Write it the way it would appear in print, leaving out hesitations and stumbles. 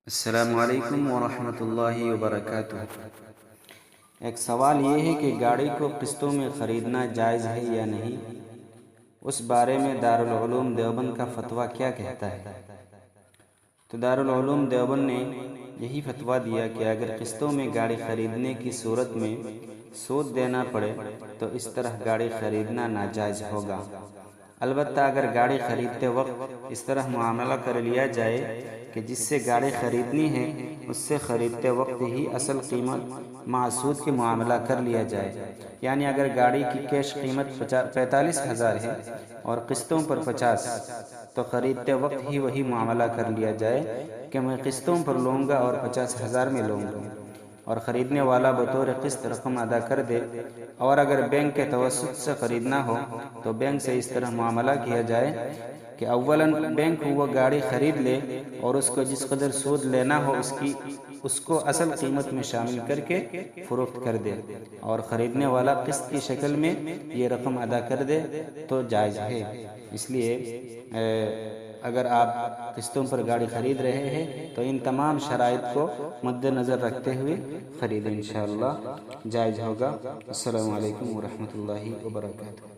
السلام علیکم ورحمۃ اللہ وبرکاتہ۔ ایک سوال یہ ہے کہ گاڑی کو قسطوں میں خریدنا جائز ہے یا نہیں، اس بارے میں دارالعلوم دیوبند کا فتویٰ کیا کہتا ہے؟ تو دارالعلوم دیوبند نے یہی فتویٰ دیا کہ اگر قسطوں میں گاڑی خریدنے کی صورت میں سود دینا پڑے تو اس طرح گاڑی خریدنا ناجائز ہوگا۔ البتہ اگر گاڑی خریدتے وقت اس طرح معاملہ کر لیا جائے کہ جس سے گاڑی خریدنی ہے اس سے خریدتے وقت ہی اصل قیمت مع سود کے معاملہ کر لیا جائے، یعنی اگر گاڑی کی کیش قیمت 45,000 ہے اور قسطوں پر 50، تو خریدتے وقت ہی وہی معاملہ کر لیا جائے کہ میں قسطوں پر لوں گا اور 50,000 میں لوں گا، اور خریدنے والا بطور قسط رقم ادا کر دے۔ اور اگر بینک کے توسط سے خریدنا ہو تو بینک سے اس طرح معاملہ کیا جائے کہ اولاً بینک وہ گاڑی خرید لے اور اس کو جس قدر سود لینا ہو اس کو اصل قیمت میں شامل کر کے فروخت کر دے، اور خریدنے والا قسط کی شکل میں یہ رقم ادا کر دے تو جائز ہے۔ اس لیے اگر آپ قسطوں پر گاڑی خرید رہے ہیں تو ان تمام شرائط کو مد نظر رکھتے ہوئے خریدیں، انشاءاللہ جائز ہوگا۔ السلام علیکم ورحمۃ اللہ وبرکاتہ۔